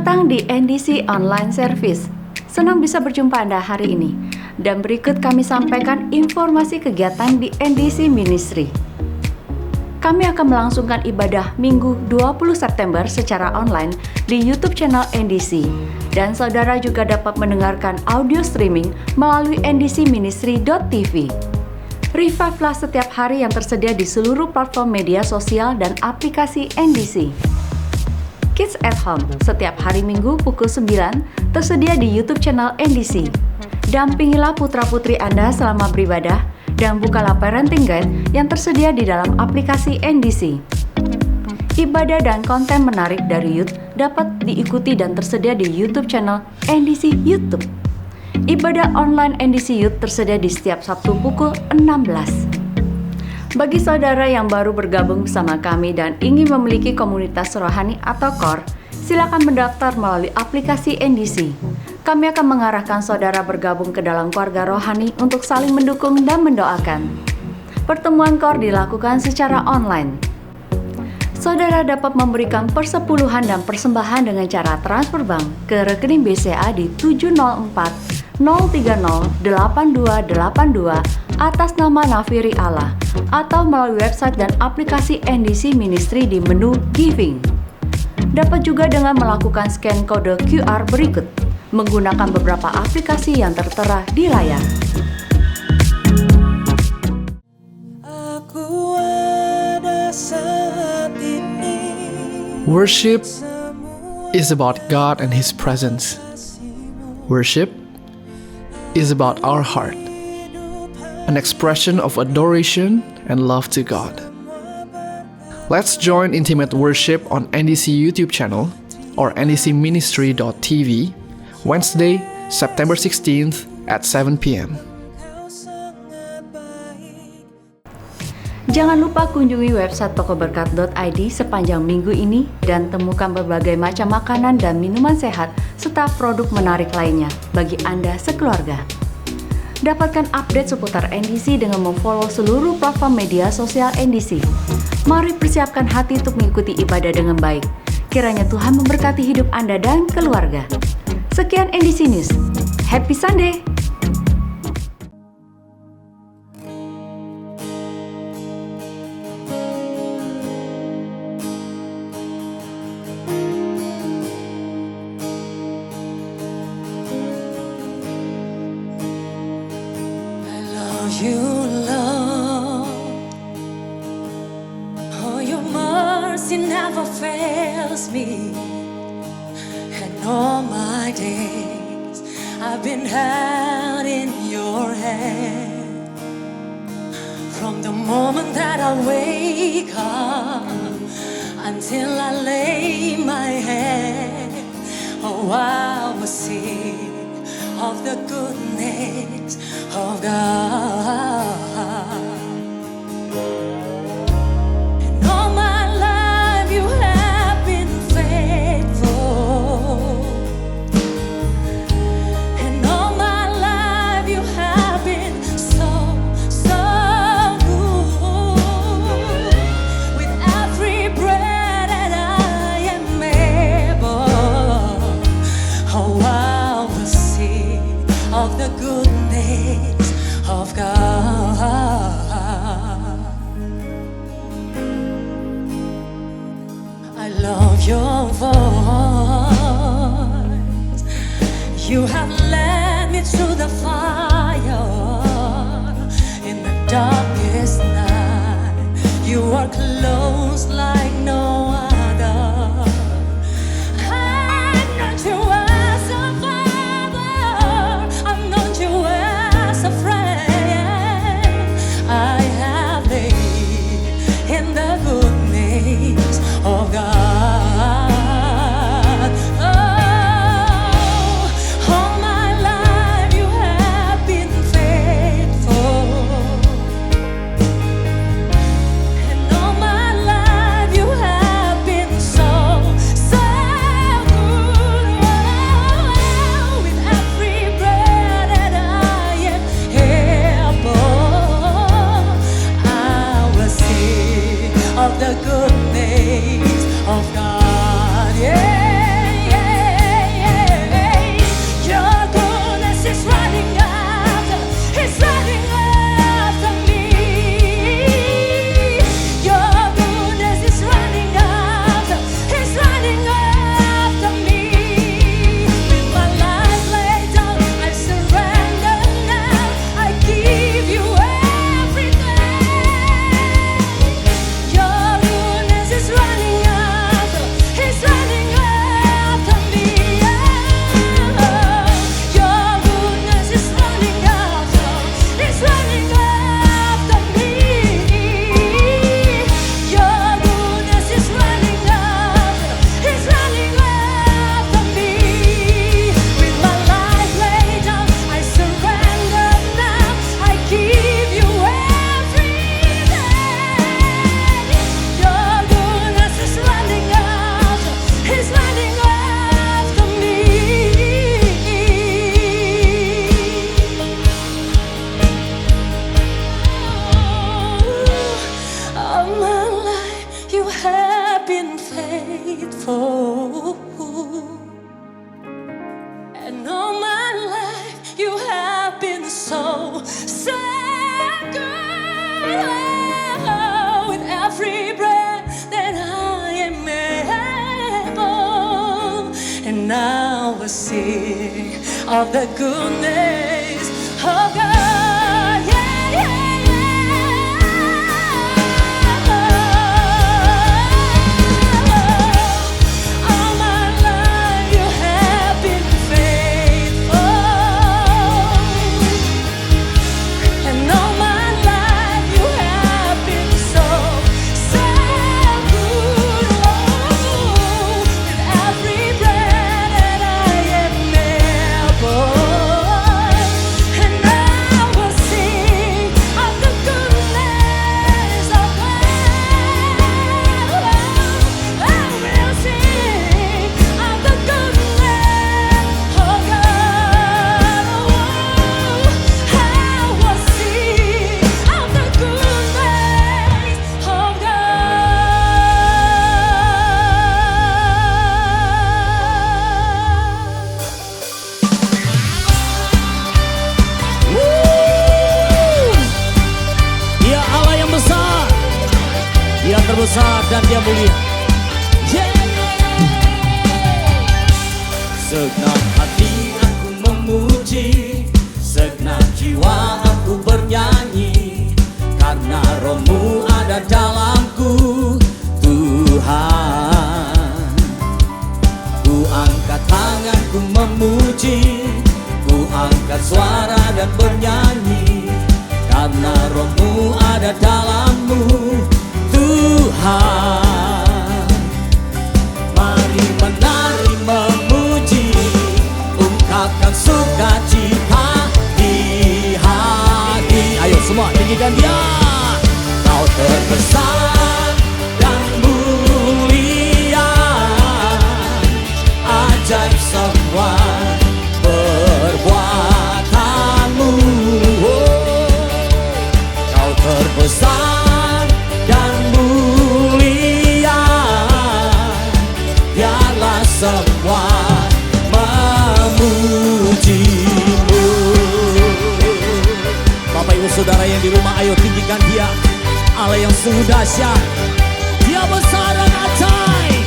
datang di NDC Online Service. Senang bisa berjumpa Anda hari ini. Dan berikut kami sampaikan informasi kegiatan di NDC Ministry. Kami akan melangsungkan ibadah Minggu 20 September secara online di YouTube channel NDC. Dan saudara juga dapat mendengarkan audio streaming melalui ndcministry.tv. Revive-lah setiap hari yang tersedia di seluruh platform media sosial dan aplikasi NDC. Kids at Home setiap hari Minggu pukul 9 tersedia di YouTube channel NDC. Dampingilah putra-putri Anda selama beribadah dan bukalah parenting guide yang tersedia di dalam aplikasi NDC. Ibadah dan konten menarik dari youth dapat diikuti dan tersedia di YouTube channel NDC YouTube. Ibadah online NDC Youth tersedia di setiap Sabtu pukul 16. Bagi saudara yang baru bergabung bersama kami dan ingin memiliki komunitas rohani atau KOR, silakan mendaftar melalui aplikasi NDC. Kami akan mengarahkan saudara bergabung ke dalam keluarga rohani untuk saling mendukung dan mendoakan. Pertemuan KOR dilakukan secara online. Saudara dapat memberikan persepuluhan dan persembahan dengan cara transfer bank ke rekening BCA di 704 030 8282 atas nama Nafiri Allah atau melalui website dan aplikasi NDC Ministry di menu Giving. Dapat juga dengan melakukan scan kode QR berikut menggunakan beberapa aplikasi yang tertera di layar. Worship is about God and His presence. Worship is about our heart, an expression of adoration and love to God. Let's join intimate worship on NDC YouTube channel or ndcministry.tv Wednesday, September 16th at 7 p.m. Jangan lupa kunjungi website tokoberkat.id sepanjang minggu ini dan temukan berbagai macam makanan dan minuman sehat serta produk menarik lainnya bagi Anda sekeluarga. Dapatkan update seputar NDC dengan memfollow seluruh platform media sosial NDC. Mari persiapkan hati untuk mengikuti ibadah dengan baik. Kiranya Tuhan memberkati hidup Anda dan keluarga. Sekian NDC News. Happy Sunday! You, Lord, oh, your mercy never fails me, and all my days I've been held in your hand. From the moment that I wake up until I lay my head, oh, I will sing of the goodness of God. And all my life you have been faithful, and all my life you have been so, so good. With every breath that I am able, oh, I will sing of the goodness of God. I love your voice. You have led me through the fire in the darkest night. You are close like no other. I've known you as a father. I've known you as a friend. I have lived in the goodness of God. Oh, all my life you have been faithful, and all my life you have been so, so good. Oh, with every breath that I am able, I will sing of the goodness of God. Yeah, yeah. been faithful, and all my life you have been so good. With every breath that I am able, and I will sing of the goodness of God. Yeah, yeah, yeah. All my life you have been faithful, and all my life you have been so good. With every breath that I am able, and I will sing of the goodness of God. I will sing of the goodness of God. I will sing of the goodness of Dia Allah yang besar, Dia terbesar dan Dia mulia. Segenap hati aku memuji, segenap jiwa aku bernyanyi, karena Roh-Mu ada dalamku, Tuhan. Ku angkat tanganku memuji, ku angkat suara dan bernyanyi, karena Roh-Mu ada dalammu, Tuhan. Mari menari memuji, ungkapkan sukacita di hati. Ayo semua tinggikan Dia. Kau terbesar dan mulia, ajaib semua perbuatanmu. Kau terbesar dan mulia, biarlah semua memujimu. Bapak ibu saudara yang di rumah, ayo tinggikan Dia. Allah yang sungguh dahsyat, Dia besar dan ajaib.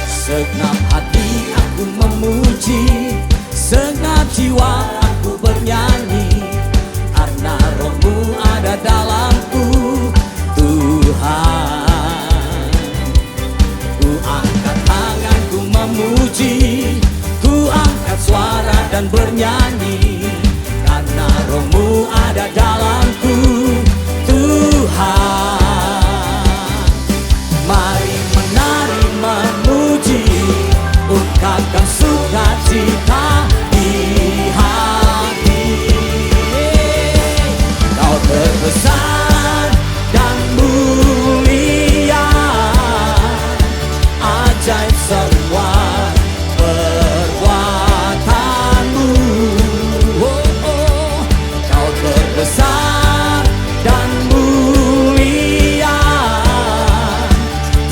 Segenap hati aku memuji, segenap jiwa aku bernyanyi, karena Roh-Mu ada dalamku, Tuhan. Ku angkat tanganku memuji, ku angkat suara dan bernyanyi, karena Roh-Mu ada dalamku, Tuhan. Mari menari memuji, ungkapkan sukacita di hati. Kau terbesar dan mulia, ajaib semua perbuatanmu. Kau terbesar dan mulia,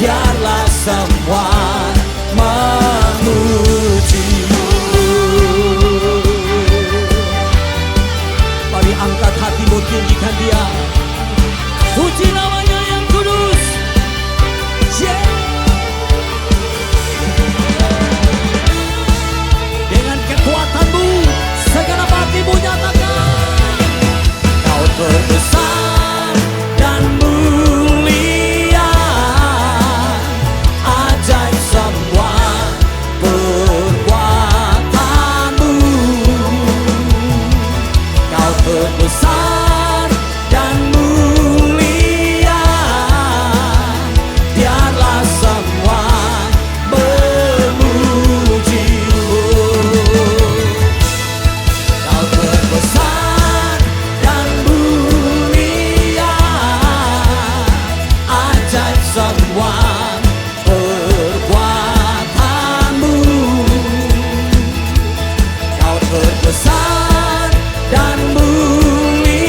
biarlah semua memujimu. Mari angkat hatimu, tinggikan Dia, puji namanya yang kudus. Dengan kekuatanmu, segenap hatimu nyatakan. Kau terbesar dan mulia, ajaib semua perbuatanmu. Kau terbesar dan mulia, biarlah semua memujimu. Kau terbesar dan mulia, ajaib semua perbuatanmu. Kau terbesar dan mulia,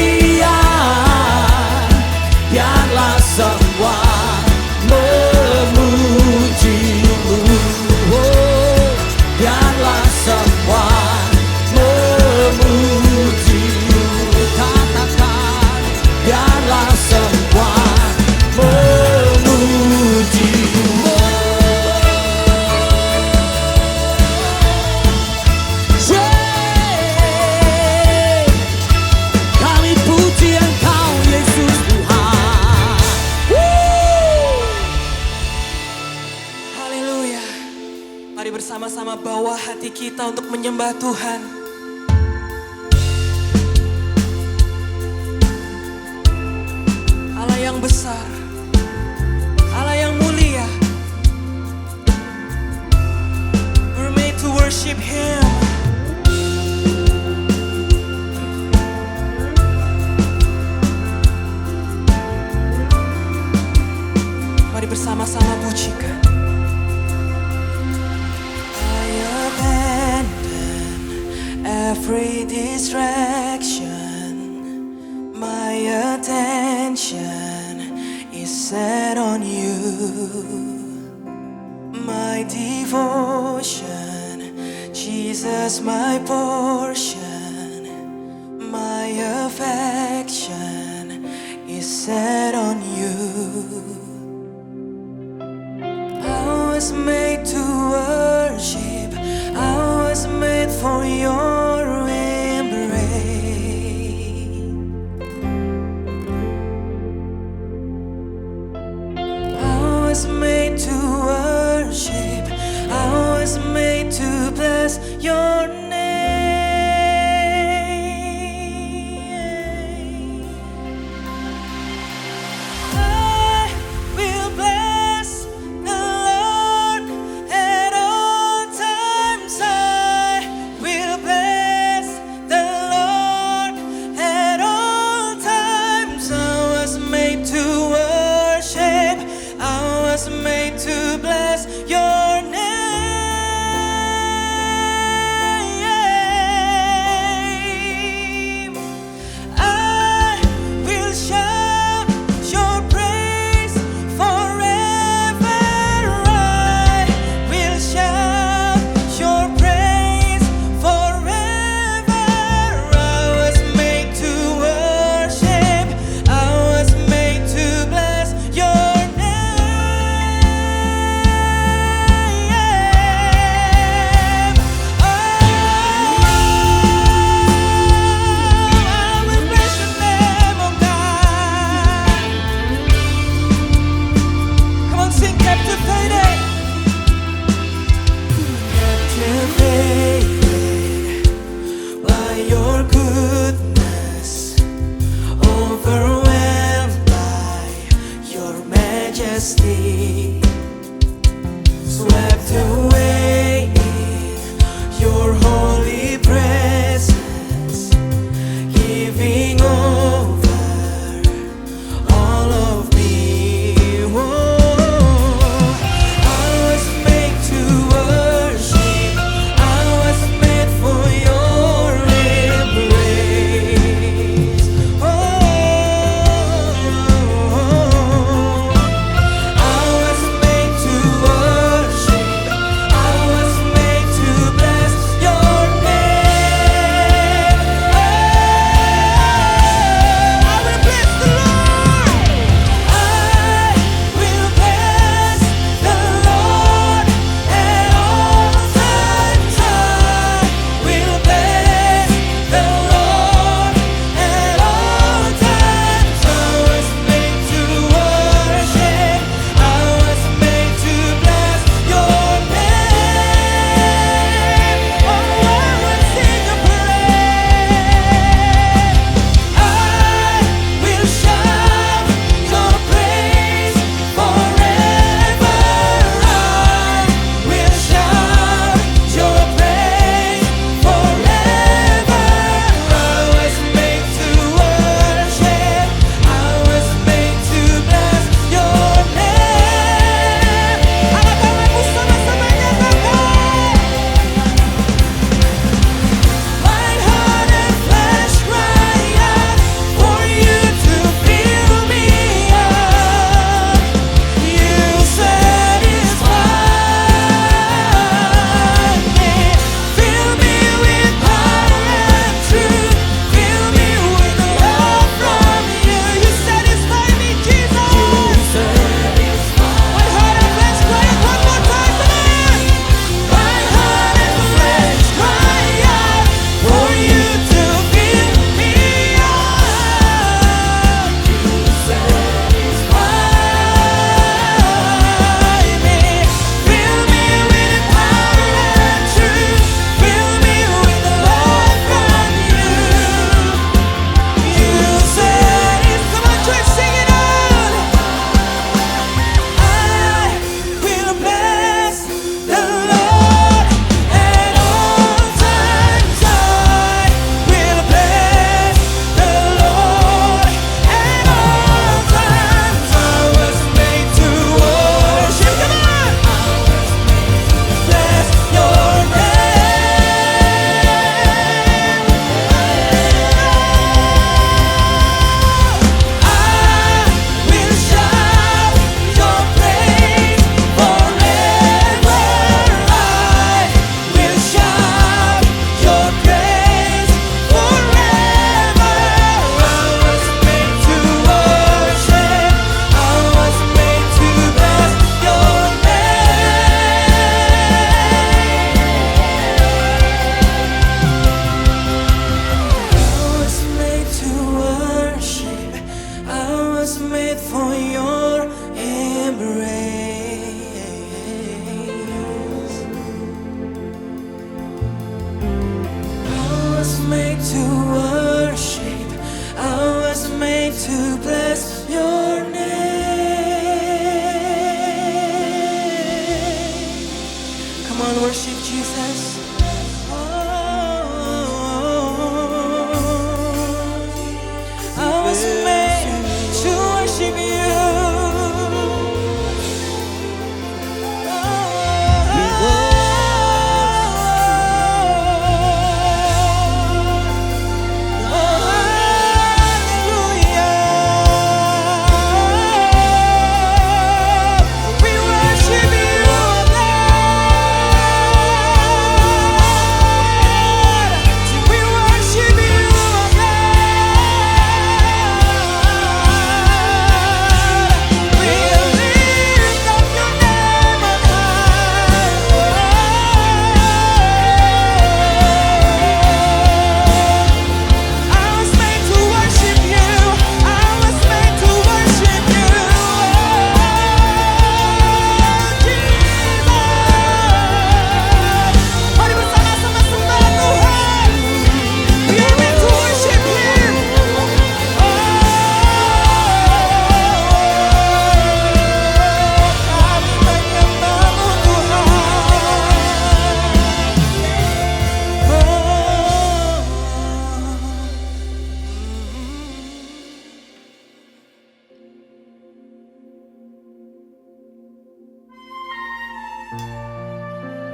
bersama-sama bawa hati kita untuk menyembah Tuhan. Allah yang besar, Allah yang mulia. We're made to worship Him. Mari bersama-sama pujikan. Every distraction, my attention is set on you. My devotion, Jesus my portion. My affection is set on you. I was made to worship, I was made for your embrace. I was made to worship, I was made to bless your name. I will bless the Lord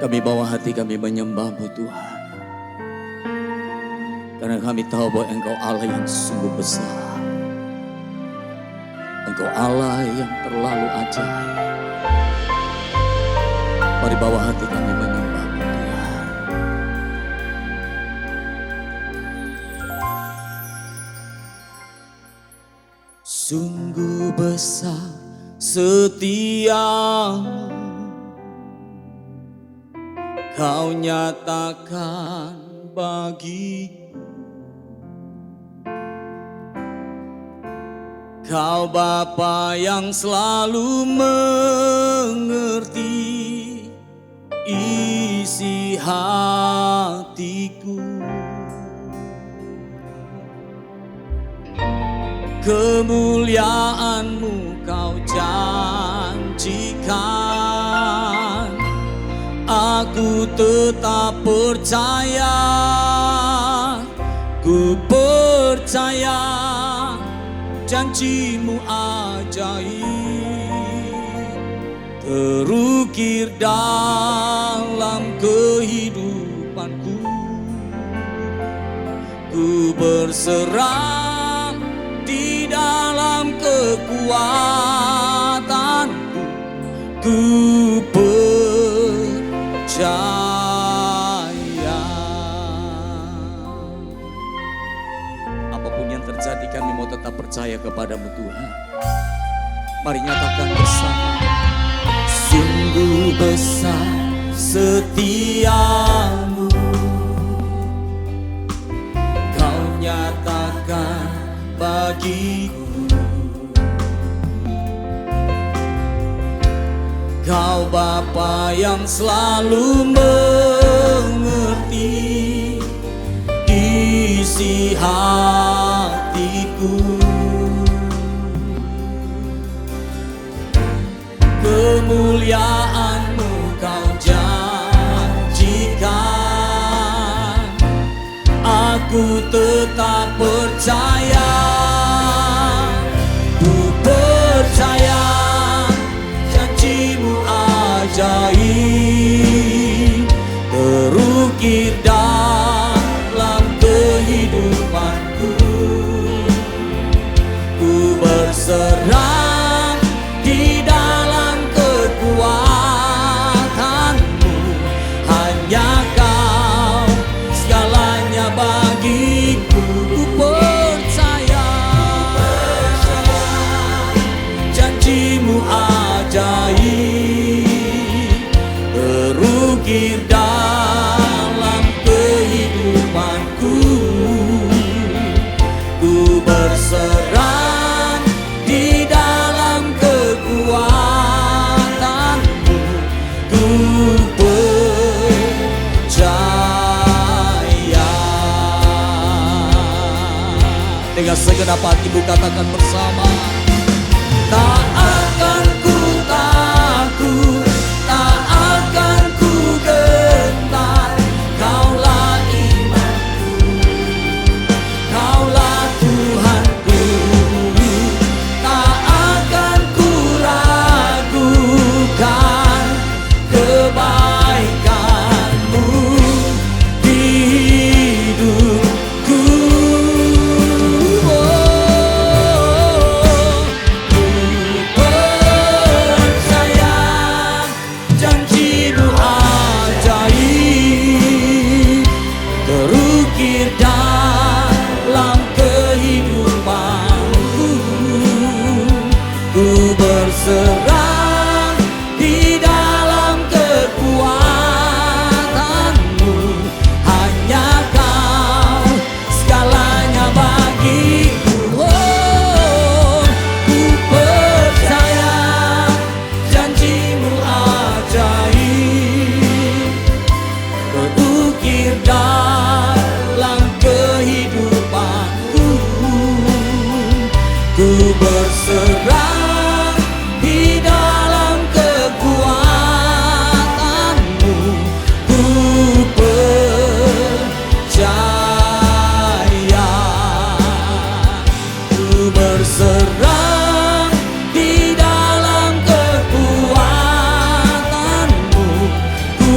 Kami bawa hati kami menyembah-Mu Tuhan, karena kami tahu bahwa Engkau Allah yang sungguh besar. Engkau Allah yang terlalu ajaib. Mari bawa hati kami menyembah-Mu Tuhan. Sungguh besar setiamu, Kau nyatakan bagiku. Kau Bapa yang selalu mengerti isi hatiku. Kemuliaan-Mu Kau janjikan, aku tetap percaya, ku percaya janji-Mu ajaib terukir dalam kehidupanku. Ku berserah di dalam kekuatanku, ku percaya. Apapun yang terjadi, kami mau tetap percaya kepada-Mu Tuhan. Mari nyatakan bersama. Sungguh besar setiamu, Kau nyatakan bagiku. Kau Bapa yang selalu mengerti isi hatiku. Kemuliaan-Mu Kau janjikan, aku tetap percaya, ku percaya janji-Mu ajaib terukir dalam kehidupanku. Ku berserah di dalam kekuatan-Mu, hanya Kau segalanya bagiku. Ku percaya janji-Mu ajaib terukir dalam kehidupanku. Ku berserah di dalam kekuatan-Mu, ku percaya. Dengan segenap hati Ibu katakan bersama. Tak akan ku takut, tak akan ku gentar, Kaulah imanku, Kaulah Tuhanku. Tak akan ku ragukan kebaikan-Mu di hidupku. Dalam kehidupanku, ku berserah di dalam kekuatan-Mu, hanya Kau segalanya bagiku. Oh, ku percaya janji-Mu ajaib terukir dalam kehidupanku. Ku berserah di dalam kekuatan-Mu, ku percaya. Ku berserah di dalam kekuatan-Mu, ku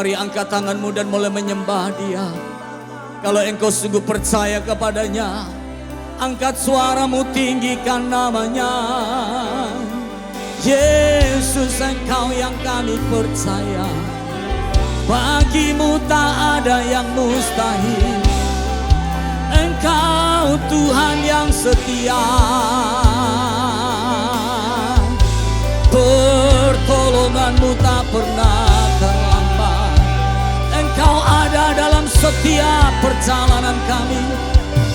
Mari angkat tanganmu dan mulai menyembah Dia. Kalau engkau sungguh percaya kepadanya, angkat suaramu, tinggikan namanya. Yesus, Engkau yang kami percaya. Bagimu tak ada yang mustahil. Engkau Tuhan yang setia. Pertolonganmu tak pernah terlambat. Engkau ada dalam setiap perjalanan kami.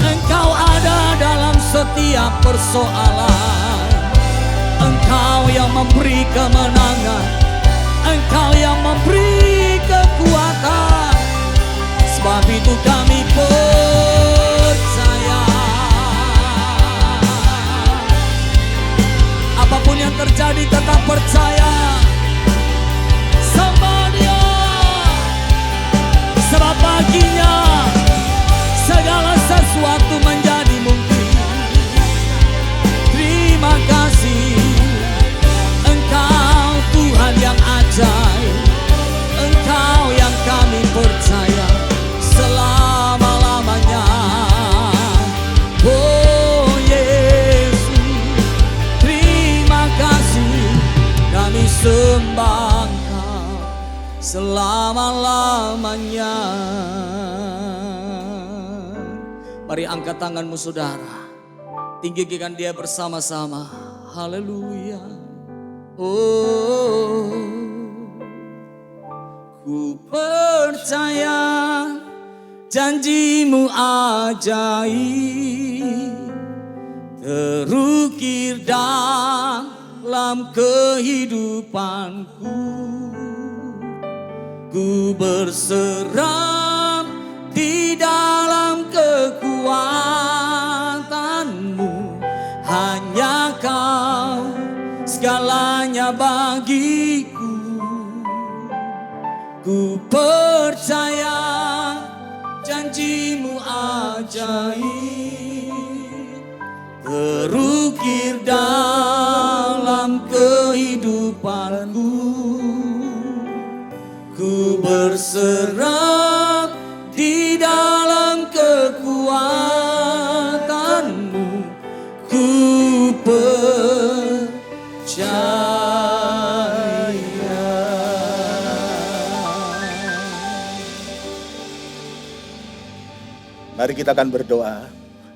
Engkau ada dalam setiap persoalan. Engkau yang memberi kemenangan. Engkau yang memberi kekuatan. Sebab itu kami percaya. Apapun yang terjadi tetap percaya. Sembah Dia. Sebab baginya segala sesuatu menjadi mungkin. Terima kasih. Engkau Tuhan yang ajaib. Engkau yang kami percaya selama-lamanya. Oh Yesus, terima kasih. Kami sembah Engkau selama-lamanya. Mari angkat tanganmu saudara. Tinggikan Dia bersama-sama. Haleluya. Oh, ku percaya janjimu ajaib, terukir dalam kehidupanku. Ku berserah di dalam kekuatanmu. Hanya Kau segalanya bagiku. Ku percaya janjimu ajaib, terukir dalam kehidupanku. Ku berserah di dalam kekuatanmu. Ku percaya. Mari kita akan berdoa.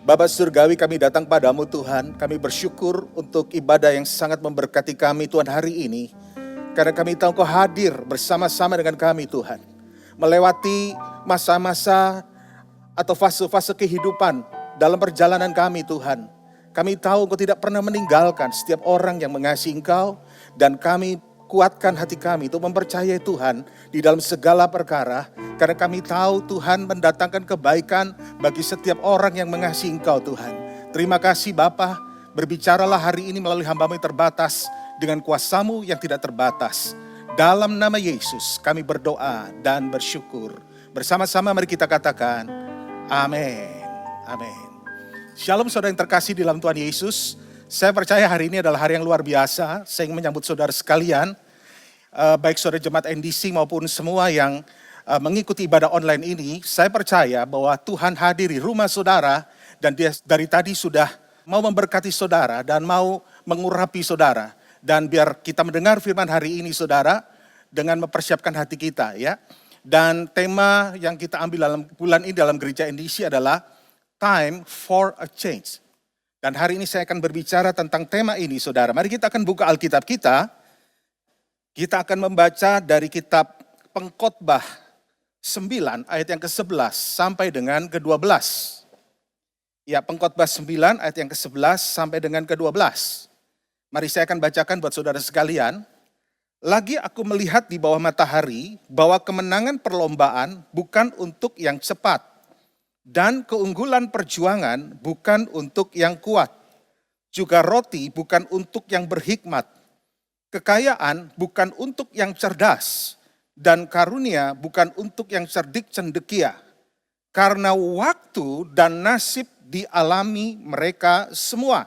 Bapa Surgawi, kami datang padamu Tuhan. Kami bersyukur untuk ibadah yang sangat memberkati kami Tuhan hari ini. Karena kami tahu Kau hadir bersama-sama dengan kami Tuhan. Melewati masa-masa atau fase-fase kehidupan dalam perjalanan kami Tuhan. Kami tahu Engkau tidak pernah meninggalkan setiap orang yang mengasihi Engkau. Dan kami kuatkan hati kami untuk mempercayai Tuhan di dalam segala perkara. Karena kami tahu Tuhan mendatangkan kebaikan bagi setiap orang yang mengasihi Engkau Tuhan. Terima kasih Bapa, berbicaralah hari ini melalui hamba-Mu yang terbatas dengan kuasa-Mu yang tidak terbatas. Dalam nama Yesus kami berdoa dan bersyukur. Bersama-sama mari kita katakan, amin. Amin. Shalom saudara yang terkasih di dalam Tuhan Yesus. Saya percaya hari ini adalah hari yang luar biasa. Saya ingin menyambut saudara sekalian, baik saudara jemaat NDC maupun semua yang mengikuti ibadah online ini. Saya percaya bahwa Tuhan hadir di rumah saudara dan Dia dari tadi sudah mau memberkati saudara dan mau mengurapi saudara. Dan biar kita mendengar firman hari ini saudara dengan mempersiapkan hati kita ya. Dan tema yang kita ambil dalam bulan ini dalam gereja NDC adalah Time for a Change. Dan hari ini saya akan berbicara tentang tema ini saudara. Mari kita akan buka Alkitab kita. Kita akan membaca dari kitab Pengkhotbah 9 ayat yang ke-11 sampai dengan ke-12. Ya, Pengkhotbah 9 ayat yang ke-11 sampai dengan ke-12. Mari saya akan bacakan buat saudara sekalian. Lagi aku melihat di bawah matahari bahwa kemenangan perlombaan bukan untuk yang cepat. Dan keunggulan perjuangan bukan untuk yang kuat. Juga roti bukan untuk yang berhikmat. Kekayaan bukan untuk yang cerdas. Dan karunia bukan untuk yang cerdik cendekia. Karena waktu dan nasib dialami mereka semua.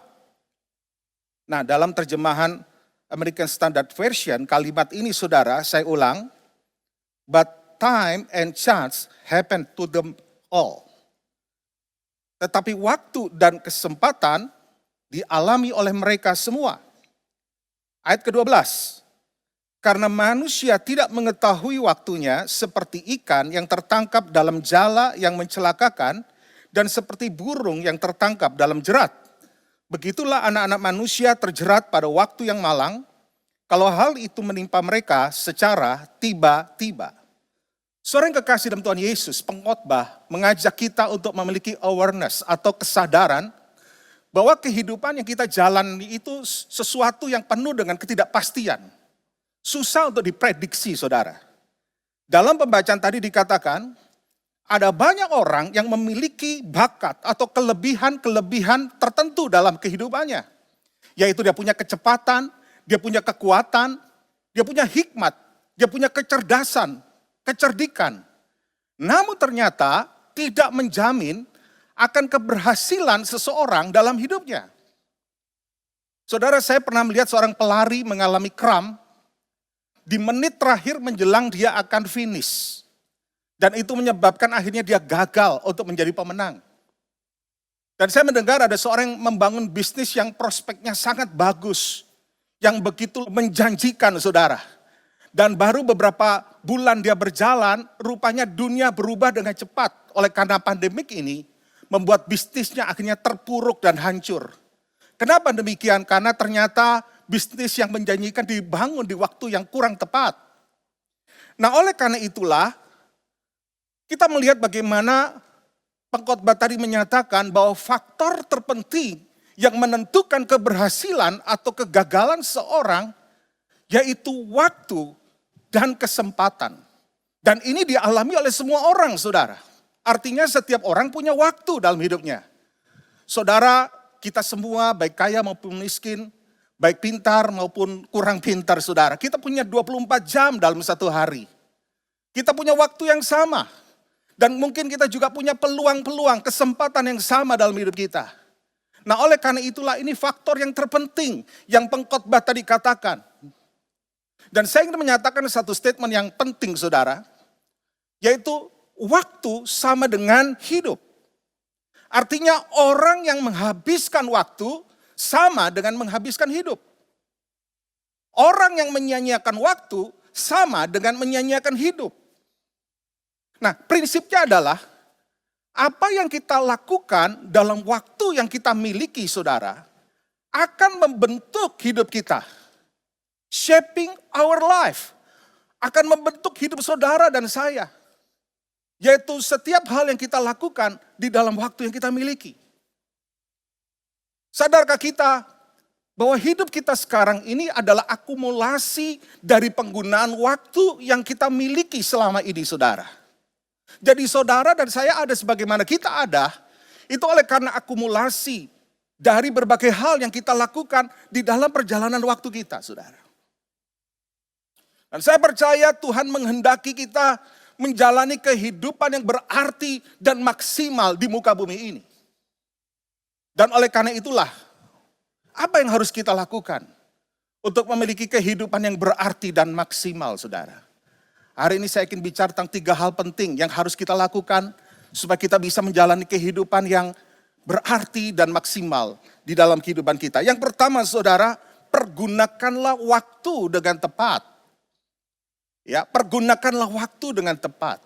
Nah, dalam terjemahan American Standard Version, kalimat ini saudara, saya ulang. But time and chance happen to them all. Tetapi waktu dan kesempatan dialami oleh mereka semua. Ayat ke-12. Karena manusia tidak mengetahui waktunya seperti ikan yang tertangkap dalam jala yang mencelakakan dan seperti burung yang tertangkap dalam jerat. Begitulah anak-anak manusia terjerat pada waktu yang malang, kalau hal itu menimpa mereka secara tiba-tiba. Saudara yang kekasih dalam Tuhan Yesus, pengkhotbah mengajak kita untuk memiliki awareness atau kesadaran bahwa kehidupan yang kita jalani itu sesuatu yang penuh dengan ketidakpastian. Susah untuk diprediksi, saudara. Dalam pembacaan tadi dikatakan, ada banyak orang yang memiliki bakat atau kelebihan-kelebihan tertentu dalam kehidupannya. Yaitu dia punya kecepatan, dia punya kekuatan, dia punya hikmat, dia punya kecerdasan, kecerdikan. Namun ternyata tidak menjamin akan keberhasilan seseorang dalam hidupnya. Saudara, saya pernah melihat seorang pelari mengalami kram di menit terakhir menjelang dia akan finish. Dan itu menyebabkan akhirnya dia gagal untuk menjadi pemenang. Dan saya mendengar ada seorang yang membangun bisnis yang prospeknya sangat bagus. Yang begitu menjanjikan, saudara. Dan baru beberapa bulan dia berjalan, rupanya dunia berubah dengan cepat. Oleh karena pandemik ini, membuat bisnisnya akhirnya terpuruk dan hancur. Kenapa demikian? Karena ternyata bisnis yang menjanjikan dibangun di waktu yang kurang tepat. Nah, oleh karena itulah, kita melihat bagaimana pengkhotbah tadi menyatakan bahwa faktor terpenting yang menentukan keberhasilan atau kegagalan seorang, yaitu waktu dan kesempatan. Dan ini dialami oleh semua orang, saudara. Artinya setiap orang punya waktu dalam hidupnya. Saudara, kita semua baik kaya maupun miskin, baik pintar maupun kurang pintar, saudara. Kita punya 24 jam dalam satu hari. Kita punya waktu yang sama. Dan mungkin kita juga punya peluang-peluang, kesempatan yang sama dalam hidup kita. Nah, oleh karena itulah ini faktor yang terpenting yang pengkhotbah tadi katakan. Dan saya ingin menyatakan satu statement yang penting, saudara, yaitu waktu sama dengan hidup. Artinya orang yang menghabiskan waktu sama dengan menghabiskan hidup. Orang yang menyia-nyiakan waktu sama dengan menyia-nyiakan hidup. Nah, prinsipnya adalah apa yang kita lakukan dalam waktu yang kita miliki, saudara, akan membentuk hidup kita. Shaping our life. Akan membentuk hidup saudara dan saya. Yaitu setiap hal yang kita lakukan di dalam waktu yang kita miliki. Sadarkah kita bahwa hidup kita sekarang ini adalah akumulasi dari penggunaan waktu yang kita miliki selama ini, saudara. Jadi saudara dan saya ada sebagaimana kita ada, itu oleh karena akumulasi dari berbagai hal yang kita lakukan di dalam perjalanan waktu kita, saudara. Dan saya percaya Tuhan menghendaki kita menjalani kehidupan yang berarti dan maksimal di muka bumi ini. Dan oleh karena itulah, apa yang harus kita lakukan untuk memiliki kehidupan yang berarti dan maksimal, saudara? Hari ini saya ingin bicara tentang 3 hal penting yang harus kita lakukan supaya kita bisa menjalani kehidupan yang berarti dan maksimal di dalam kehidupan kita. Yang pertama, saudara, pergunakanlah waktu dengan tepat. Ya, pergunakanlah waktu dengan tepat.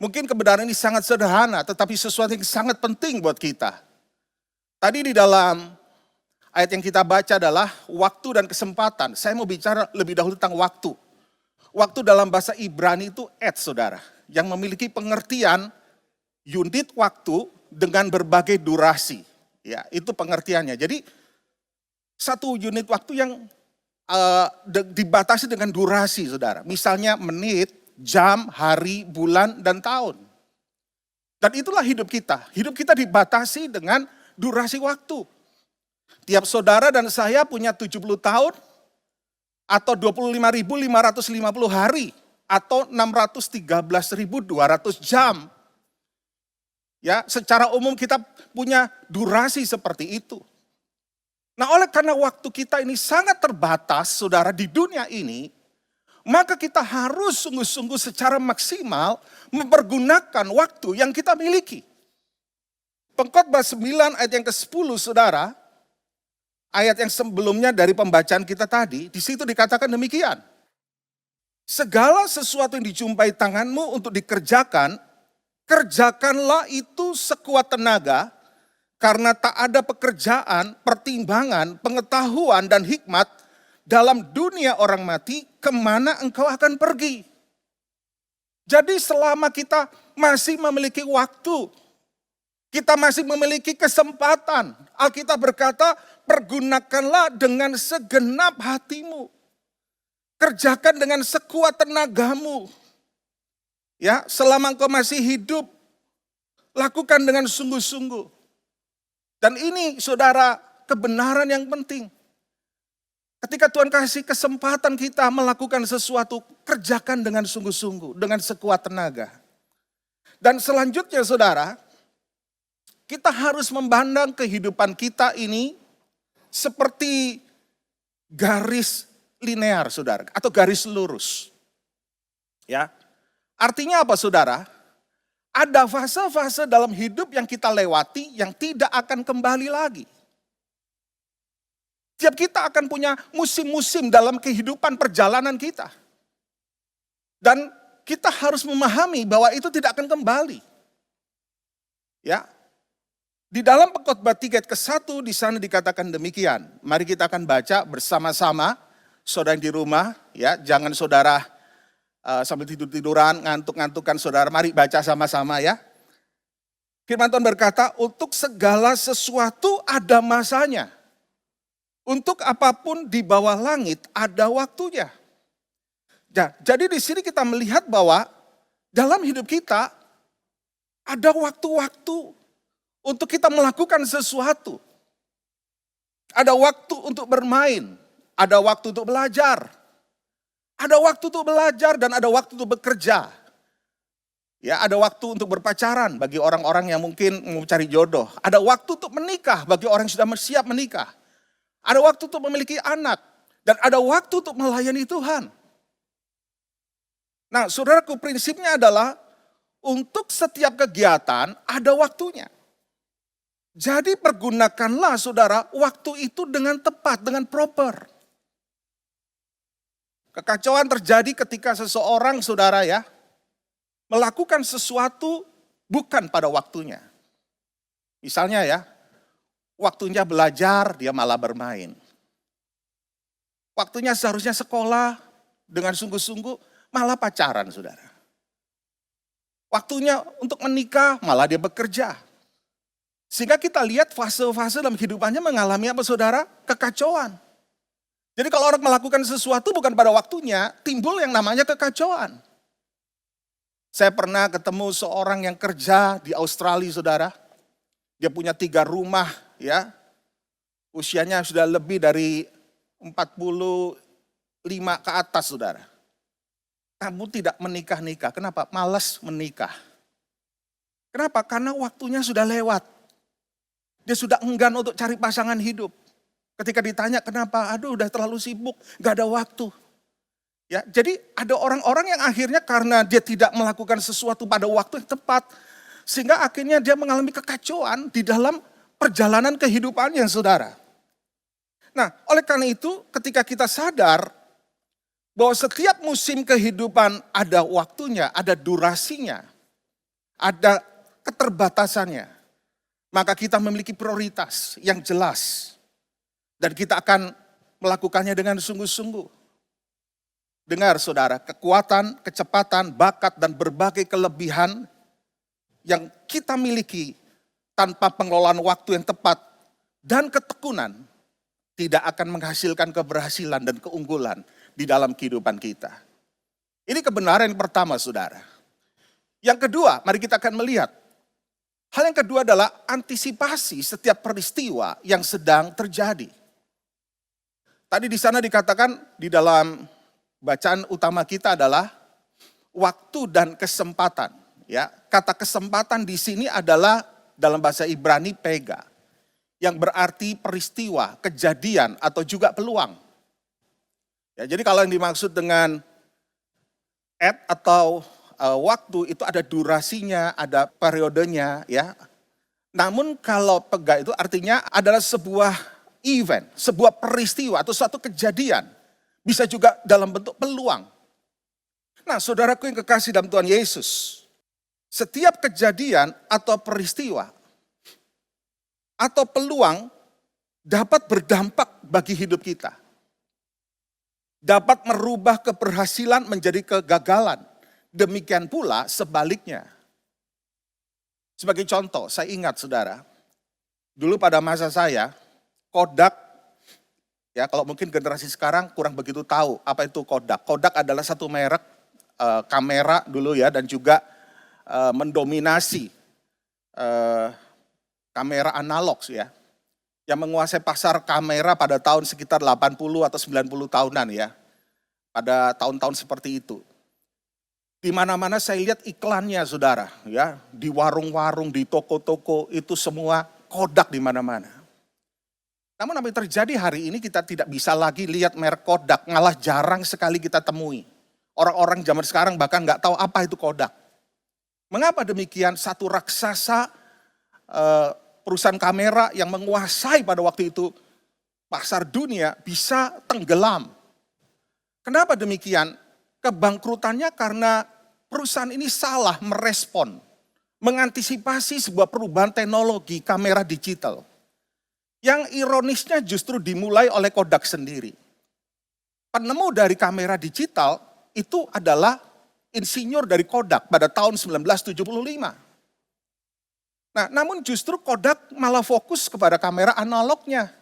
Mungkin kebenaran ini sangat sederhana, tetapi sesuatu yang sangat penting buat kita. Tadi di dalam ayat yang kita baca adalah waktu dan kesempatan. Saya mau bicara lebih dahulu tentang waktu. Waktu dalam bahasa Ibrani itu saudara, yang memiliki pengertian unit waktu dengan berbagai durasi. Ya, itu pengertiannya. Jadi satu unit waktu yang dibatasi dengan durasi, saudara. Misalnya menit, jam, hari, bulan, dan tahun. Dan itulah hidup kita. Hidup kita dibatasi dengan durasi waktu. Tiap saudara dan saya punya 70 tahun, atau 25.550 hari, atau 613.200 jam. Ya, secara umum kita punya durasi seperti itu. Nah, oleh karena waktu kita ini sangat terbatas, saudara, di dunia ini, maka kita harus sungguh-sungguh secara maksimal mempergunakan waktu yang kita miliki. Pengkhotbah 9 ayat yang ke-10 saudara, ayat yang sebelumnya dari pembacaan kita tadi, di situ dikatakan demikian. Segala sesuatu yang dijumpai tanganmu untuk dikerjakan, kerjakanlah itu sekuat tenaga, karena tak ada pekerjaan, pertimbangan, pengetahuan, dan hikmat dalam dunia orang mati, kemana engkau akan pergi. Jadi selama kita masih memiliki waktu, kita masih memiliki kesempatan, Alkitab berkata, pergunakanlah dengan segenap hatimu. Kerjakan dengan sekuat tenagamu. Ya, selama engkau masih hidup, lakukan dengan sungguh-sungguh. Dan ini saudara, kebenaran yang penting. Ketika Tuhan kasih kesempatan kita melakukan sesuatu, kerjakan dengan sungguh-sungguh, dengan sekuat tenaga. Dan selanjutnya saudara, kita harus memandang kehidupan kita ini seperti garis linear saudara, atau garis lurus. Ya, artinya apa saudara? Ada fase-fase dalam hidup yang kita lewati yang tidak akan kembali lagi. Tiap kita akan punya musim-musim dalam kehidupan perjalanan kita. Dan kita harus memahami bahwa itu tidak akan kembali. Ya. Di dalam Pengkhotbah 3 ayat ke-1 di sana dikatakan demikian. Mari kita akan baca bersama-sama, saudara yang di rumah, ya, jangan saudara sambil tidur-tiduran, ngantuk-ngantukan saudara, mari baca sama-sama ya. Firman Tuhan berkata, untuk segala sesuatu ada masanya. Untuk apapun di bawah langit ada waktunya. Ya, jadi di sini kita melihat bahwa dalam hidup kita ada waktu-waktu untuk kita melakukan sesuatu. Ada waktu untuk bermain, ada waktu untuk belajar. Ada waktu untuk belajar dan ada waktu untuk bekerja. Ya, ada waktu untuk berpacaran bagi orang-orang yang mungkin mau cari jodoh. Ada waktu untuk menikah bagi orang yang sudah siap menikah. Ada waktu untuk memiliki anak. Dan ada waktu untuk melayani Tuhan. Nah, saudaraku, prinsipnya adalah untuk setiap kegiatan ada waktunya. Jadi pergunakanlah saudara waktu itu dengan tepat, dengan proper. Kekacauan terjadi ketika seseorang saudara ya, melakukan sesuatu bukan pada waktunya. Misalnya ya, waktunya belajar dia malah bermain. Waktunya seharusnya sekolah dengan sungguh-sungguh malah pacaran saudara. Waktunya untuk menikah malah dia bekerja. Sehingga kita lihat fase-fase dalam kehidupannya mengalami apa saudara? Kekacauan. Jadi kalau orang melakukan sesuatu bukan pada waktunya, timbul yang namanya kekacauan. Saya pernah ketemu seorang yang kerja di Australia saudara. Dia punya 3 rumah ya. Usianya sudah lebih dari 45 ke atas saudara. Kamu tidak menikah-nikah, kenapa? Malas menikah. Kenapa? Karena waktunya sudah lewat. Dia sudah enggan untuk cari pasangan hidup. Ketika ditanya kenapa, aduh udah terlalu sibuk, gak ada waktu. Ya, jadi ada orang-orang yang akhirnya karena dia tidak melakukan sesuatu pada waktu yang tepat, sehingga akhirnya dia mengalami kekacauan di dalam perjalanan kehidupannya saudara. Nah, oleh karena itu ketika kita sadar bahwa setiap musim kehidupan ada waktunya, ada durasinya, ada keterbatasannya, maka kita memiliki prioritas yang jelas. Dan kita akan melakukannya dengan sungguh-sungguh. Dengar saudara, kekuatan, kecepatan, bakat, dan berbagai kelebihan yang kita miliki tanpa pengelolaan waktu yang tepat dan ketekunan tidak akan menghasilkan keberhasilan dan keunggulan di dalam kehidupan kita. Ini kebenaran yang pertama saudara. Yang kedua, mari kita akan melihat. Hal yang kedua adalah antisipasi setiap peristiwa yang sedang terjadi. Tadi di sana dikatakan di dalam bacaan utama kita adalah waktu dan kesempatan. Ya, kata kesempatan di sini adalah dalam bahasa Ibrani pega, yang berarti peristiwa, kejadian atau juga peluang. Ya, jadi kalau yang dimaksud dengan atau waktu itu ada durasinya, ada periodenya ya. Namun kalau pega itu artinya adalah sebuah event, sebuah peristiwa atau suatu kejadian. Bisa juga dalam bentuk peluang. Nah saudaraku yang kekasih dalam Tuhan Yesus, setiap kejadian atau peristiwa atau peluang dapat berdampak bagi hidup kita. Dapat merubah keberhasilan menjadi kegagalan. Demikian pula sebaliknya. Sebagai contoh, saya ingat saudara, dulu pada masa saya, Kodak, ya kalau mungkin generasi sekarang kurang begitu tahu apa itu Kodak. Kodak adalah satu merek kamera dulu ya, dan juga mendominasi kamera analog ya. Yang menguasai pasar kamera pada tahun sekitar 80 atau 90 tahunan ya. Pada tahun-tahun seperti itu. Di mana-mana saya lihat iklannya saudara ya, di warung-warung, di toko-toko itu semua Kodak di mana-mana. Namun apa yang terjadi hari ini kita tidak bisa lagi lihat merek Kodak, malah jarang sekali kita temui. Orang-orang zaman sekarang bahkan nggak tahu apa itu Kodak. Mengapa demikian? Satu raksasa perusahaan kamera yang menguasai pada waktu itu pasar dunia bisa tenggelam. Kenapa demikian? Kebangkrutannya karena perusahaan ini salah merespon, mengantisipasi sebuah perubahan teknologi kamera digital. Yang ironisnya justru dimulai oleh Kodak sendiri. Penemu dari kamera digital itu adalah insinyur dari Kodak pada tahun 1975. Nah, namun justru Kodak malah fokus kepada kamera analognya.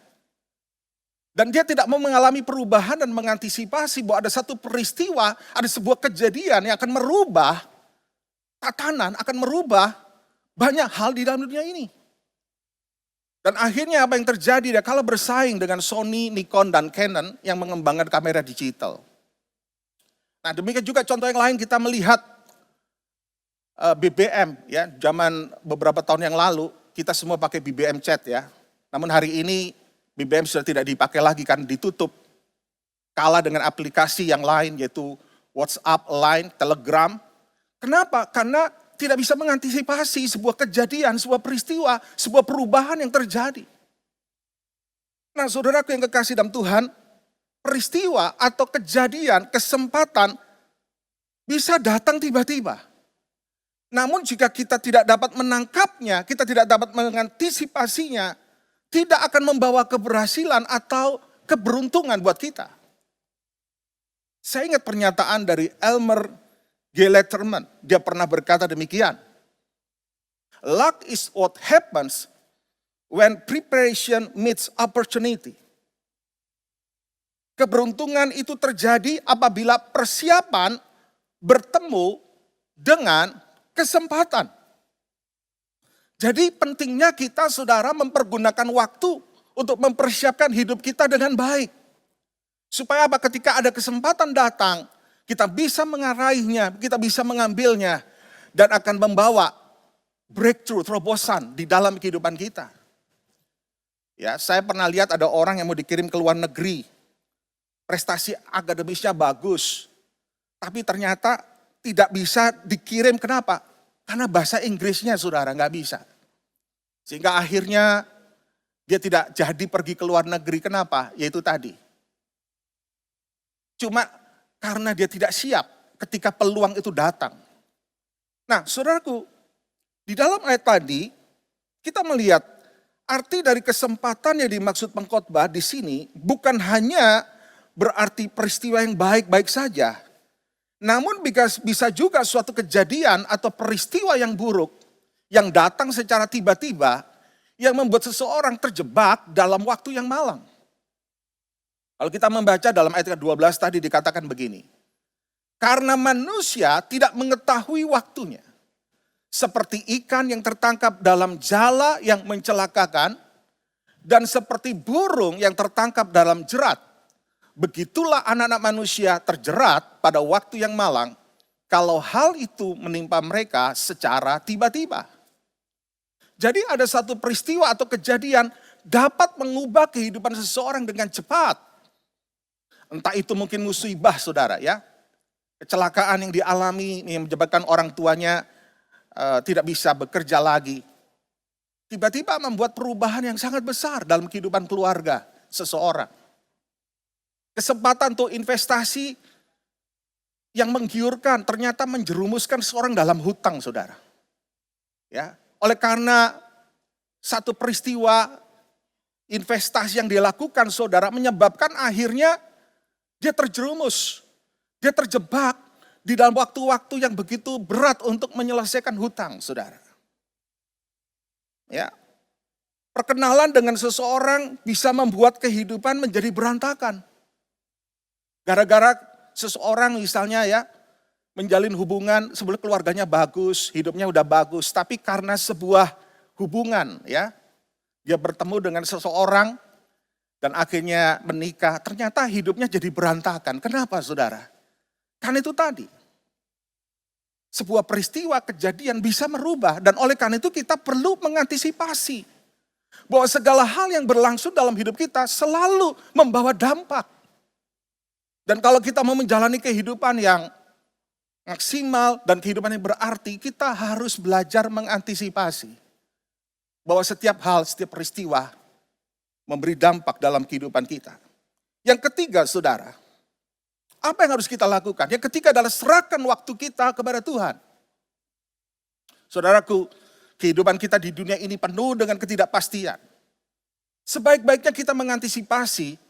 Dan dia tidak mau mengalami perubahan dan mengantisipasi bahwa ada satu peristiwa, ada sebuah kejadian yang akan merubah tatanan, akan merubah banyak hal di dalam dunia ini. Dan akhirnya apa yang terjadi? Dia kalah bersaing dengan Sony, Nikon, dan Canon yang mengembangkan kamera digital. Nah demikian juga contoh yang lain kita melihat BBM ya, zaman beberapa tahun yang lalu kita semua pakai BBM chat ya. Namun hari ini BBM sudah tidak dipakai lagi kan, ditutup. Kalah dengan aplikasi yang lain yaitu WhatsApp, Line, Telegram. Kenapa? Karena tidak bisa mengantisipasi sebuah kejadian, sebuah peristiwa, sebuah perubahan yang terjadi. Nah saudaraku yang kekasih dalam Tuhan, peristiwa atau kejadian, kesempatan bisa datang tiba-tiba. Namun jika kita tidak dapat menangkapnya, kita tidak dapat mengantisipasinya, tidak akan membawa keberhasilan atau keberuntungan buat kita. Saya ingat pernyataan dari Elmer G. Letterman. Dia pernah berkata demikian. Luck is what happens when preparation meets opportunity. Keberuntungan itu terjadi apabila persiapan bertemu dengan kesempatan. Jadi pentingnya kita saudara mempergunakan waktu untuk mempersiapkan hidup kita dengan baik. Supaya apa? Ketika ada kesempatan datang, kita bisa mengarahinya, kita bisa mengambilnya. Dan akan membawa breakthrough, terobosan di dalam kehidupan kita. Ya, saya pernah lihat ada orang yang mau dikirim ke luar negeri. Prestasi akademisnya bagus. Tapi ternyata tidak bisa dikirim, kenapa? Karena bahasa Inggrisnya saudara nggak bisa. Sehingga akhirnya dia tidak jadi pergi ke luar negeri. Kenapa? Yaitu tadi. Cuma karena dia tidak siap ketika peluang itu datang. Nah saudaraku, di dalam ayat tadi kita melihat arti dari kesempatan yang dimaksud pengkhotbah di sini bukan hanya berarti peristiwa yang baik-baik saja. Namun bisa juga suatu kejadian atau peristiwa yang buruk yang datang secara tiba-tiba yang membuat seseorang terjebak dalam waktu yang malang. Kalau kita membaca dalam ayat ke-12 tadi dikatakan begini. Karena manusia tidak mengetahui waktunya. Seperti ikan yang tertangkap dalam jala yang mencelakakan. Dan seperti burung yang tertangkap dalam jerat. Begitulah anak-anak manusia terjerat pada waktu yang malang. Kalau hal itu menimpa mereka secara tiba-tiba. Jadi ada satu peristiwa atau kejadian dapat mengubah kehidupan seseorang dengan cepat. Entah itu mungkin musibah saudara ya. kecelakaan yang dialami yang menyebabkan orang tuanya tidak bisa bekerja lagi. Tiba-tiba membuat perubahan yang sangat besar dalam kehidupan keluarga seseorang. Kesempatan untuk investasi yang menggiurkan ternyata menjerumuskan seorang dalam hutang, saudara. Ya, oleh karena satu peristiwa investasi yang dilakukan, saudara, menyebabkan akhirnya dia terjerumus, dia terjebak di dalam waktu-waktu yang begitu berat untuk menyelesaikan hutang, saudara. Ya, perkenalan dengan seseorang bisa membuat kehidupan menjadi berantakan. Gara-gara seseorang misalnya ya, menjalin hubungan sebelum keluarganya bagus, hidupnya udah bagus. Tapi karena sebuah hubungan ya, dia bertemu dengan seseorang dan akhirnya menikah. Ternyata hidupnya jadi berantakan. Kenapa saudara? Karena itu tadi. Sebuah peristiwa kejadian bisa merubah. Dan oleh karena itu kita perlu mengantisipasi. Bahwa segala hal yang berlangsung dalam hidup kita selalu membawa dampak. Dan kalau kita mau menjalani kehidupan yang maksimal dan kehidupan yang berarti, kita harus belajar mengantisipasi. Bahwa setiap hal, setiap peristiwa memberi dampak dalam kehidupan kita. Yang ketiga saudara, apa yang harus kita lakukan? Yang ketiga adalah serahkan waktu kita kepada Tuhan. Saudaraku, kehidupan kita di dunia ini penuh dengan ketidakpastian. Sebaik-baiknya kita mengantisipasi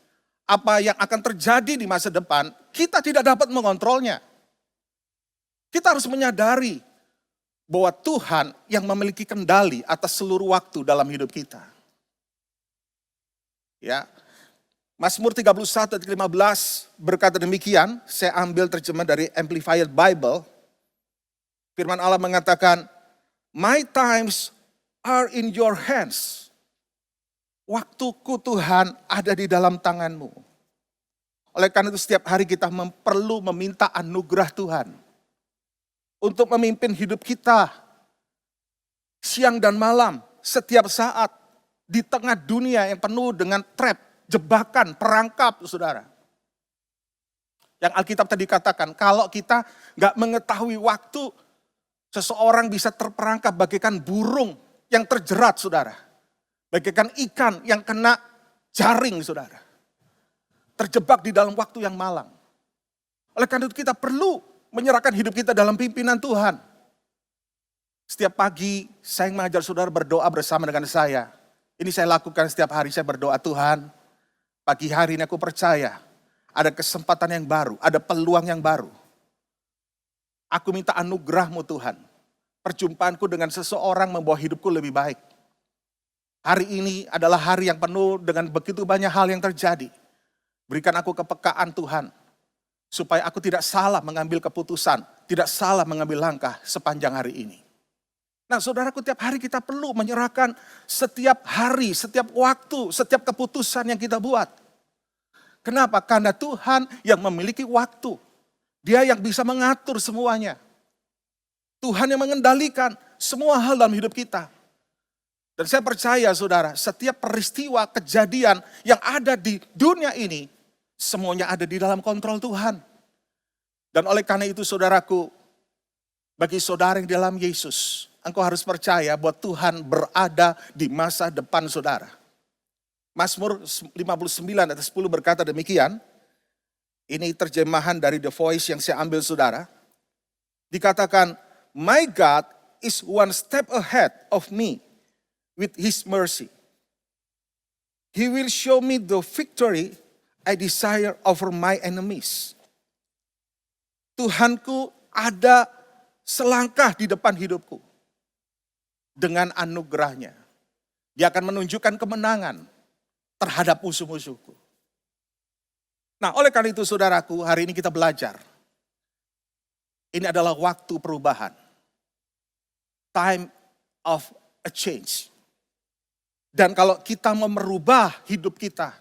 apa yang akan terjadi di masa depan, kita tidak dapat mengontrolnya. Kita harus menyadari bahwa Tuhan yang memiliki kendali atas seluruh waktu dalam hidup kita. Ya, Mazmur 31 ayat 15 berkata demikian, saya ambil terjemah dari Amplified Bible. Firman Allah mengatakan, "My times are in your hands." Waktuku Tuhan ada di dalam tanganmu. Oleh karena itu setiap hari kita perlu meminta anugerah Tuhan. Untuk memimpin hidup kita. Siang dan malam, setiap saat. Di tengah dunia yang penuh dengan trap, jebakan, perangkap saudara. Yang Alkitab tadi katakan, kalau kita gak mengetahui waktu, seseorang bisa terperangkap bagaikan burung yang terjerat saudara. Bagaikan ikan yang kena jaring, saudara. Terjebak di dalam waktu yang malang. Oleh karena itu kita perlu menyerahkan hidup kita dalam pimpinan Tuhan. Setiap pagi saya mengajar saudara berdoa bersama dengan saya. Ini saya lakukan setiap hari, saya berdoa, Tuhan, pagi hari ini aku percaya ada kesempatan yang baru, ada peluang yang baru. Aku minta anugerah-Mu Tuhan. Perjumpaanku dengan seseorang membawa hidupku lebih baik. Hari ini adalah hari yang penuh dengan begitu banyak hal yang terjadi. Berikan aku kepekaan Tuhan. Supaya aku tidak salah mengambil keputusan. Tidak salah mengambil langkah sepanjang hari ini. Nah saudaraku, tiap hari kita perlu menyerahkan setiap hari, setiap waktu, setiap keputusan yang kita buat. Kenapa? Karena Tuhan yang memiliki waktu. Dia yang bisa mengatur semuanya. Tuhan yang mengendalikan semua hal dalam hidup kita. Dan saya percaya saudara, setiap peristiwa kejadian yang ada di dunia ini, semuanya ada di dalam kontrol Tuhan. Dan oleh karena itu saudaraku, bagi saudara yang di dalam Yesus, engkau harus percaya bahwa Tuhan berada di masa depan saudara. Mazmur 59 ayat 10 berkata demikian, ini terjemahan dari The Voice yang saya ambil saudara. Dikatakan, "My God is one step ahead of me. With His mercy, He will show me the victory I desire over my enemies." Tuhanku ada selangkah di depan hidupku. Dengan anugerahnya. Dia akan menunjukkan kemenangan terhadap musuh-musuhku. Nah, oleh karena itu saudaraku, hari ini kita belajar. Ini adalah waktu perubahan. Time of a change. Dan kalau kita mau merubah hidup kita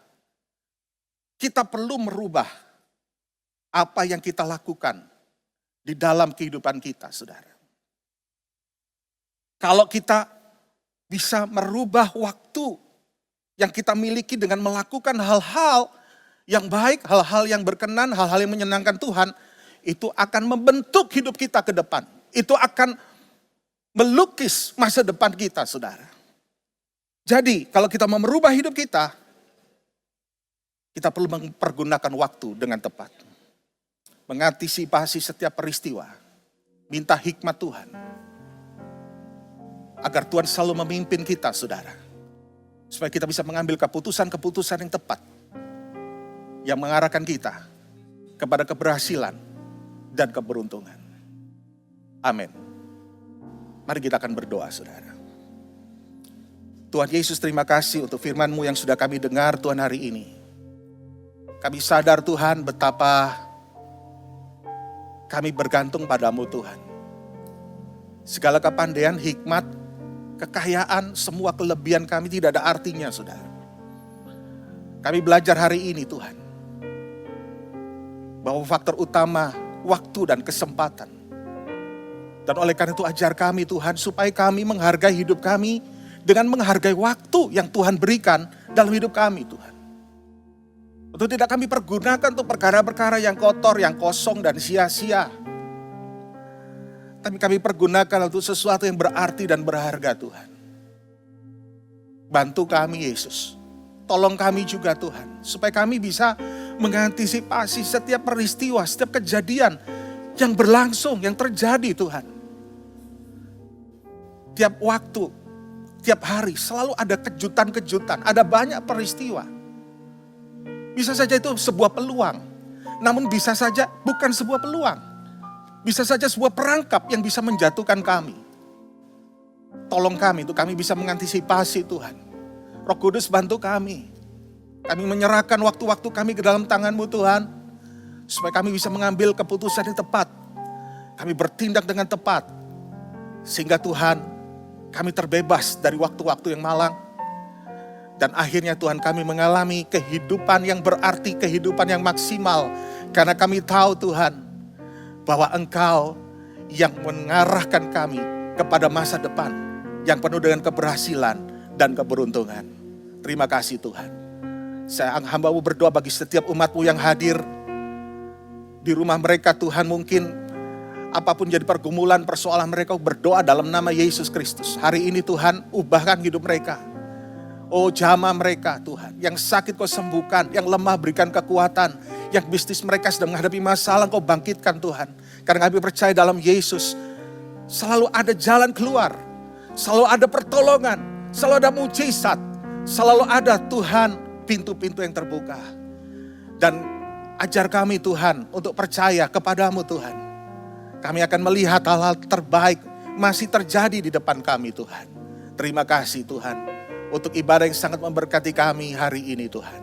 perlu merubah apa yang kita lakukan di dalam kehidupan kita, saudara. Kalau kita bisa merubah waktu yang kita miliki dengan melakukan hal-hal yang baik, hal-hal yang berkenan, hal-hal yang menyenangkan Tuhan, itu akan membentuk hidup kita ke depan. Itu akan melukis masa depan kita, saudara. Jadi kalau kita mau merubah hidup kita perlu mempergunakan waktu dengan tepat. Mengantisipasi setiap peristiwa. Minta hikmat Tuhan. Agar Tuhan selalu memimpin kita, saudara. Supaya kita bisa mengambil keputusan-keputusan yang tepat. Yang mengarahkan kita kepada keberhasilan dan keberuntungan. Amin. Mari kita akan berdoa, saudara. Tuhan Yesus, terima kasih untuk firman-Mu yang sudah kami dengar Tuhan hari ini. Kami sadar Tuhan betapa kami bergantung padamu Tuhan. Segala kepandaian, hikmat, kekayaan, semua kelebihan kami tidak ada artinya, saudara. Kami belajar hari ini Tuhan, bahwa faktor utama waktu dan kesempatan. Dan oleh karena itu ajar kami Tuhan, supaya kami menghargai hidup kami dengan menghargai waktu yang Tuhan berikan dalam hidup kami Tuhan. Untuk tidak kami pergunakan untuk perkara-perkara yang kotor, yang kosong dan sia-sia. Tapi kami pergunakan untuk sesuatu yang berarti dan berharga Tuhan. Bantu kami Yesus. Tolong kami juga Tuhan. Supaya kami bisa mengantisipasi setiap peristiwa, setiap kejadian yang berlangsung, yang terjadi Tuhan. Tiap waktu, tiap hari selalu ada kejutan-kejutan, ada banyak peristiwa. Bisa saja itu sebuah peluang, namun bisa saja bukan sebuah peluang. Bisa saja sebuah perangkap yang bisa menjatuhkan kami. Tolong kami untuk kami bisa mengantisipasi Tuhan. Roh Kudus bantu kami. Kami menyerahkan waktu-waktu kami ke dalam tangan-Mu Tuhan. Supaya kami bisa mengambil keputusan yang tepat. Kami bertindak dengan tepat. Sehingga Tuhan, kami terbebas dari waktu-waktu yang malang. Dan akhirnya Tuhan kami mengalami kehidupan yang berarti, kehidupan yang maksimal. Karena kami tahu Tuhan, bahwa Engkau yang mengarahkan kami kepada masa depan. Yang penuh dengan keberhasilan dan keberuntungan. Terima kasih Tuhan. Saya hamba-Mu berdoa bagi setiap umat-Mu yang hadir. Di rumah mereka Tuhan, mungkin apapun jadi pergumulan, persoalan mereka, berdoa dalam nama Yesus Kristus. Hari ini Tuhan, ubahkan hidup mereka. Oh, jamah mereka Tuhan, yang sakit Kau sembuhkan, yang lemah berikan kekuatan, yang bisnis mereka sedang menghadapi masalah Kau bangkitkan Tuhan. Karena kami percaya dalam Yesus, selalu ada jalan keluar, selalu ada pertolongan, selalu ada mujizat, selalu ada Tuhan pintu-pintu yang terbuka. Dan ajar kami Tuhan untuk percaya kepadamu Tuhan. Kami akan melihat hal-hal terbaik masih terjadi di depan kami Tuhan. Terima kasih Tuhan. Untuk ibadah yang sangat memberkati kami hari ini Tuhan.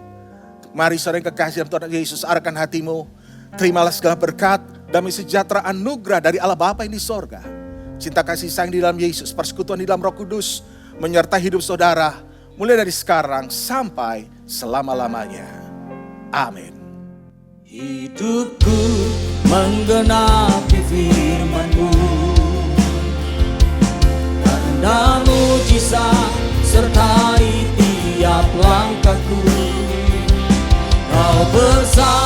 Mari saudara yang kekasih dalam Tuhan Yesus, arahkan hatimu. Terimalah segala berkat, damai sejahtera anugerah dari Allah Bapa yang di sorga. Cinta kasih sayang di dalam Yesus, persekutuan di dalam Roh Kudus, menyertai hidup saudara, mulai dari sekarang sampai selama-lamanya. Amin. Hidupku menggenapi firman-Mu, karena mujizat sertai tiap langkahku. Kau bersama